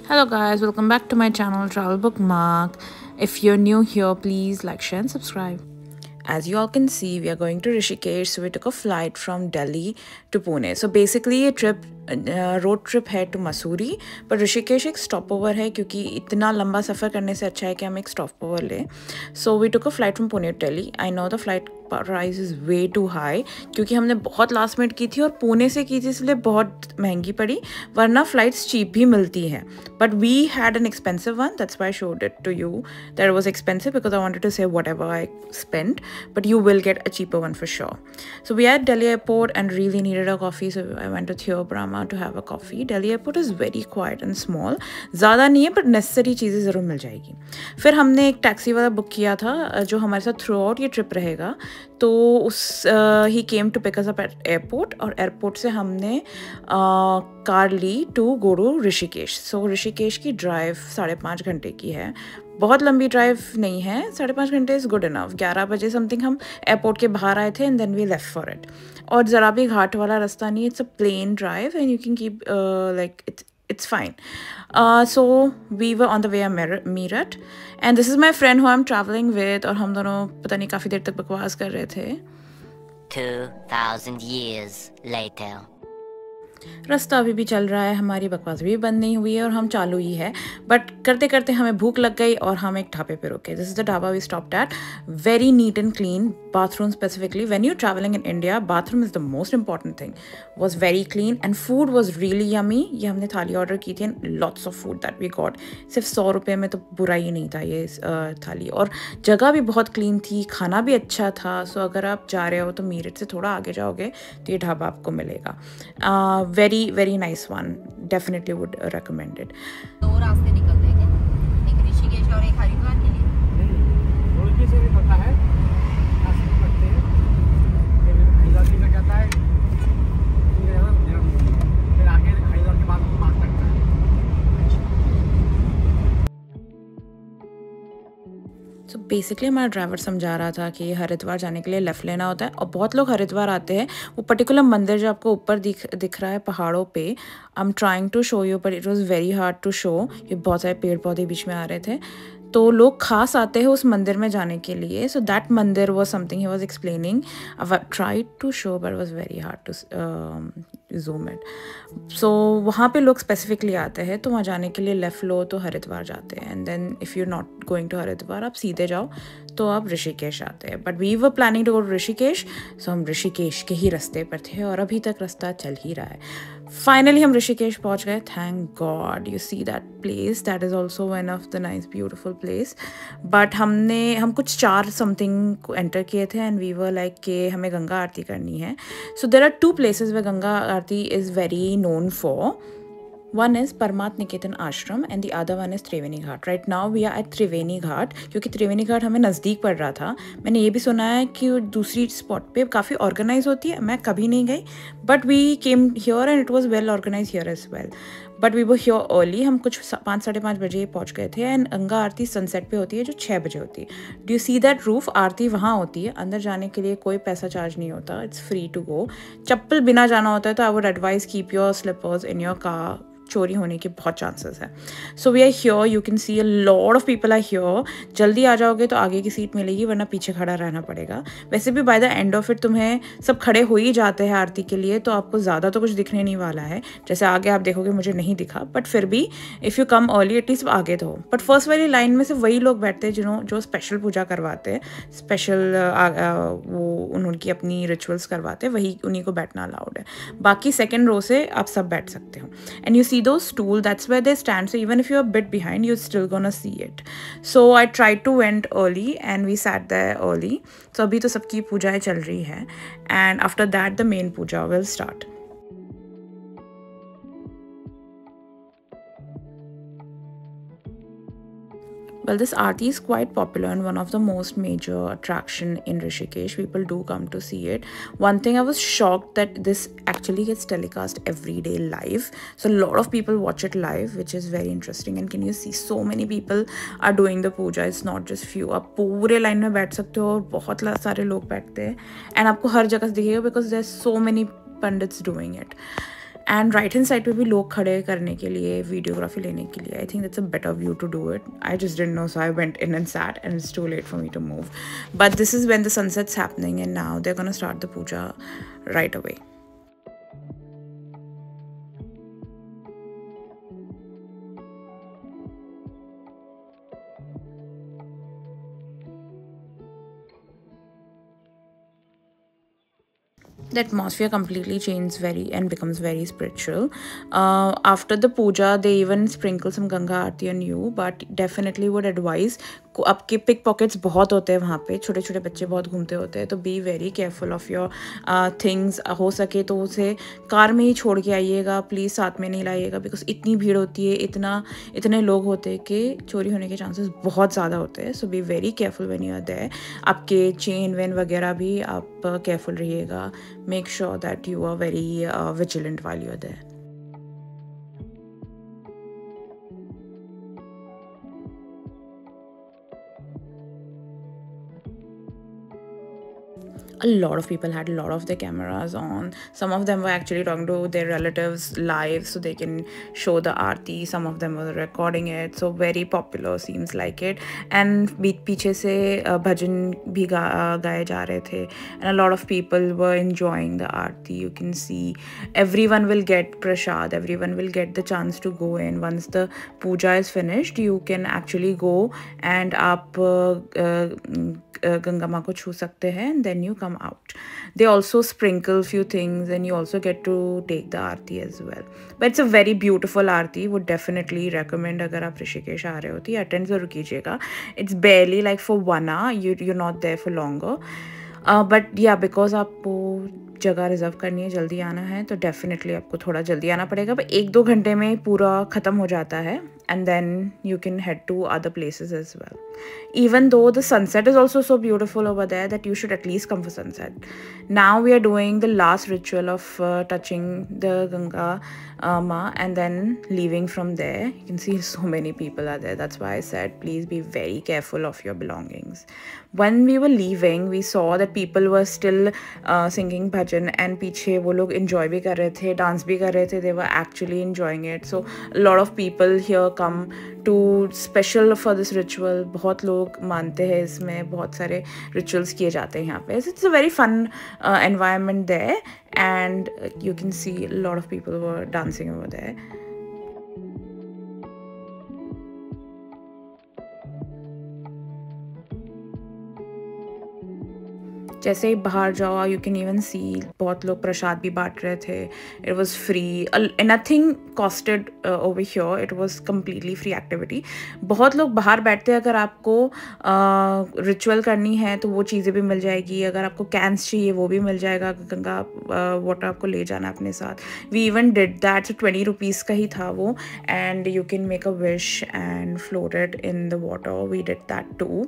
Hello guys, welcome back to my channel Travel Bookmark. If you're new here, please like, share and subscribe. As you all can see, we are going to Rishikesh, so we took a flight from Delhi to Pune. So basically ये road trip है to Mussoorie, but Rishikesh एक stopover है क्योंकि इतना लंबा सफ़र करने से अच्छा है कि हम एक stopover लें. So we took a flight from Pune to Delhi. I know the flight price is way too high क्योंकि हमने बहुत last minute की थी और पुणे से की थी इसलिए बहुत महंगी पड़ी, वरना flights cheap भी मिलती हैं. But we had an expensive one, that's why I showed it to you that it was expensive because I wanted to say whatever I spent, but you will get a cheaper one for sure. So we are at Delhi airport and really needed a coffee, so I went to Theo Brahma to have a coffee. Delhi airport is very quiet and small, ज़्यादा नहीं है but necessary चीज़ें ज़रूर मिल जाएगी. फिर हमने एक taxi वाला बुक किया था जो हमारे साथ थ्रू आउट ये ट्रिप रहेगा, तो उस he came to pick us up at airport और एयरपोर्ट से हमने कार ली to go to Rishikesh. So Rishikesh की ड्राइव 5.5 घंटे की है, बहुत लंबी ड्राइव नहीं है. 5.5 घंटे इज़ गुड इनफ. 11 बजे समथिंग हम एयरपोर्ट के बाहर आए थे and then we left for it. और ज़रा भी घाट वाला रास्ता नहीं, it's a plain drive and you can keep like it's fine. So we were on the way to Meerut and this is my friend who I'm traveling with और हम दोनों पता नहीं काफ़ी देर तक बकवास कर रहे थे. 2000 years later. रास्ता अभी भी चल रहा है, हमारी बकवास भी बंद नहीं हुई है और हम चालू ही है, बट करते करते हमें भूख लग गई और हम एक ढाबे पे रुके. This is the dhaba we stopped at. Very neat and clean. Bathroom specifically when you travelling in India, bathroom is the most important thing. Was very clean and food was really yummy. ये हमने thali order की थी and lots of food that we got. सिर्फ 100 रुपये में तो बुरा ही नहीं था ये थाली, और जगह भी बहुत क्लीन थी, खाना भी अच्छा था. सो अगर आप जा रहे हो तो मीरठ से थोड़ा आगे जाओगे तो ये ढाबा आपको मिलेगा. very nice one, definitely would recommend it. दो रास्ते निकलते हैं क्या? एक ऋषिकेश और एक हरिद्वार के लिए? नहीं, रोड की से भी पता है, रास्ते पड़ते हैं. फिर हरिद्वार की जाता है, फिर आगे हरिद्वार के बाद मार्ग करता है. सो बेसिकली हमारा ड्राइवर समझा रहा था कि हरिद्वार जाने के लिए लेफ़्ट लेना होता है, और बहुत लोग हरिद्वार आते हैं. वो पर्टिकुलर मंदिर जो आपको ऊपर दिख रहा है पहाड़ों पे, I am trying to show you but it was very hard to show. ये बहुत सारे पेड़ पौधे बीच में आ रहे थे, तो लोग खास आते हैं उस मंदिर में जाने के लिए. So that mandir was something he was explaining. I tried to show but was very hard to zoom it. So वहाँ पे लोग स्पेसिफिकली आते हैं, तो वहाँ जाने के लिए लेफ़्ट लो तो हरिद्वार जाते हैं, and then if you not going to Haridwar आप सीधे जाओ तो आप ऋषिकेश आते हैं. But we were planning to go to Rishikesh, so हम ऋषिकेश के ही रास्ते पर थे और अभी तक रास्ता चल ही रहा है. फाइनली हम ऋषिकेश पहुंच गए. Thank God. You see that place, that is also one of the nice beautiful place. But हम कुछ 4 समथिंग को एंटर किए थे एंड वी वर लाइक कि हमें गंगा आरती करनी है. So there are 2 places where Ganga aarti is very known for. One is Parmat Niketan Ashram and the other one is Triveni Ghat. Right now we are at Triveni Ghat क्योंकि Triveni Ghat हमें नज़दीक पड़ रहा था. मैंने ये भी सुना है कि दूसरी स्पॉट पे काफ़ी ऑर्गेनाइज होती है, मैं कभी नहीं गई, but we came here and it was well organise here as well. But we were here early. हम कुछ 5 साढ़े 5 बजे पहुंच गए थे एंड गंगा आरती सनसेट पे होती है जो 6 बजे होती है. Do you see that roof? Aarti वहाँ होती है. अंदर जाने के लिए कोई पैसा चार्ज नहीं होता, इट्स फ्री टू गो. चप्पल बिना जाना होता है तो I would advise keep your slippers in your car. चोरी होने के बहुत चांसेस है. So we are here, you can see a lot of people are here. जल्दी आ जाओगे तो आगे की सीट मिलेगी, वरना पीछे खड़ा रहना पड़ेगा. वैसे भी by the end of it तुम्हें सब खड़े हो ही जाते हैं आरती के लिए, तो आपको ज़्यादा तो कुछ दिखने नहीं वाला है. जैसे आगे आप देखोगे मुझे नहीं दिखा, बट फिर भी if you come early at least आगे तो हो. बट फर्स्ट वाली लाइन में से वही लोग बैठते हैं जो स्पेशल पूजा करवाते हैं, स्पेशल वो उनकी अपनी रिचुअल्स करवाते हैं, वही उन्हीं को बैठना अलाउड है. बाकी सेकेंड रो से आप सब बैठ सकते हो. And you see those stool, that's where they stand, so even if you're a bit behind you're still gonna see it. So I tried to went early and we sat there early. So abhi to sabki pujaएं चल रही है and after that the main puja will start. Well, this aarti is quite popular and one of the most major attraction in Rishikesh. People do come to see it. One thing, I was shocked that this actually gets telecast every day live. So a lot of people watch it live, which is very interesting. And can you see so many people are doing the puja. It's not just few. आप पूरे line में बैठ सकते हो और बहुत सारे लोग बैठते हैं. And आपको हर जगह दिखेगा because there's so many pandits doing it. And right hand side पे भी लोग खड़े करने के लिए, वीडियोग्राफी लेने के लिए. I think that's a better view to do it. I just didn't know, so I went in and sat, and it's too late for me to move. But this is when the sunset's happening, and now they're gonna start the puja right away. The atmosphere completely changes very and becomes very spiritual. After the puja, they even sprinkle some Ganga Aarti on you, but definitely would advise, आपके pick pockets बहुत होते हैं वहाँ पे, छोटे छोटे बच्चे बहुत घूमते होते हैं, तो B very careful of your things. हो सके तो उसे कार में ही छोड़ के आइएगा, प्लीज़ साथ में नहीं लाइएगा, बिकॉज इतनी भीड़ होती है, इतने लोग होते हैं कि चोरी होने के चांसेस बहुत ज़्यादा होते हैं. So be very careful when you are there. आपके चेन वेन वगैरह भी आप केयरफुल रहिएगा. Make sure that you are very vigilant while you are there. A lot of people had a lot of their cameras on. Some of them were actually talking to their relatives live so they can show the aarti. Some of them were recording it, so very popular, seems like it. And पीछे से भजन भी गाए जा रहे थे, and a lot of people were enjoying the aarti. You can see everyone will get prasad, everyone will get the chance to go in. Once the puja is finished, you can actually go and आप गंगा माँ को छू सकते हैं, and then you come out. They also sprinkle few things, and you also get to take the aarti as well. But it's a very beautiful aarti. Would definitely recommend अगर आप ऋषिकेश आ रहे हो तो अटेंड ज़रूर कीजिएगा. It's barely like for 1 hour. You're not there for longer. But yeah, because आपको जगह reserve करनी है, जल्दी आना है, तो डेफिनेटली आपको थोड़ा जल्दी आना पड़ेगा. पर 1-2 घंटे में पूरा ख़त्म हो जाता है, and then you can head to other places as well. Even though the sunset is also so beautiful over there that you should at least come for sunset. Now we are doing the last ritual of touching the Ganga Ma and then leaving from there. You can see so many people are there. That's why I said please be very careful of your belongings. When we were leaving, we saw that people were still singing bhajan, and पीछे वो लोग enjoy भी कर रहे थे, dance भी कर रहे थे. They were actually enjoying it. So a lot of people here come to special for this ritual. बहुत लोग मानते हैं इसमें, बहुत सारे rituals किए जाते हैं यहाँ पे. It's a very fun environment there, and you can see a lot of people were dancing over there. जैसे ही बाहर जाओ, यू कैन इवन सी बहुत लोग प्रसाद भी बांट रहे थे. It was free, nothing costed over here. It was completely free activity. बहुत लोग बाहर बैठते हैं. अगर आपको रिचुअल करनी है तो वो चीज़ें भी मिल जाएगी. अगर आपको कैंस चाहिए वो भी मिल जाएगा. गंगा वाटर आपको ले जाना अपने साथ. We even did that. 20 rupees का ही था वो, and you can make a wish and float it in the water. We did that too,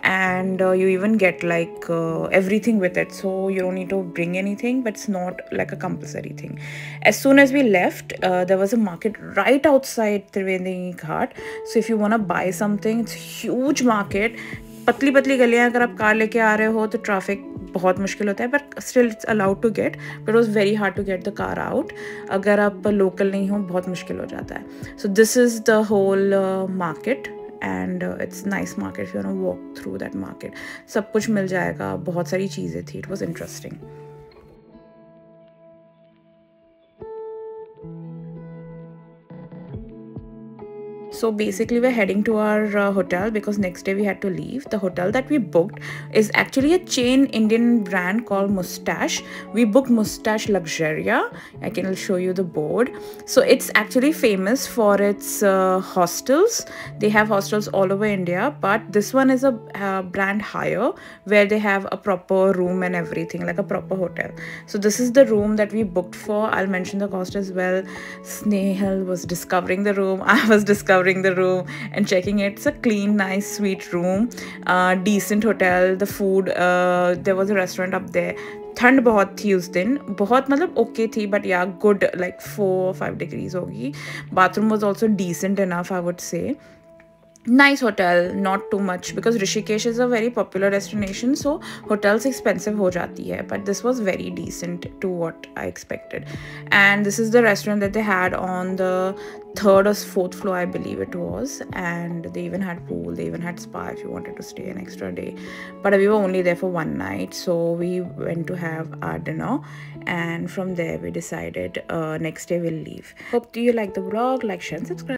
and you even get like everything with it, so you don't need to bring anything, but it's not like a compulsory thing. As soon as we left, there was a market right outside Triveni Ghat, so if you want to buy something, it's a huge market. पतली पतली गलियाँ. अगर आप car लेके आ रहे हो तो traffic बहुत मुश्किल होता है, but still it's allowed to get, but it was very hard to get the car out. अगर आप लोकल नहीं हो बहुत मुश्किल हो जाता है. So this is the whole market, and it's nice market if you want to walk through that market. सब कुछ मिल जाएगा, बहुत सारी चीज़ें थी. It was interesting. So basically we're heading to our hotel because next day we had to leave. The hotel that we booked is actually a chain Indian brand called Mustache. We booked Mustache Luxuria. I can show you the board. So it's actually famous for its hostels. They have hostels all over India, but this one is a brand higher where they have a proper room and everything, like a proper hotel. So this is the room that we booked for. I'll mention the cost as well. Snehal was discovering the room. I was discovering the room and checking it. It's a clean, nice, sweet room. Decent hotel. The food, there was a restaurant up there. ठंड बहुत थी उस दिन, बहुत मतलब okay थी, but yeah good, like 4 or 5 degrees होगी. Bathroom was also decent enough, I would say. nice hotel, not too much, because Rishikesh is a very popular destination, so hotels expensive ho jati hai, but this was very decent to what I expected. And this is the restaurant that they had on the 3rd or 4th floor, I believe it was, and they even had pool, they even had spa if you wanted to stay an extra day, but we were only there for one night, so we went to have our dinner, and from there we decided next day we'll leave. Hope you like the vlog. Like, share and subscribe.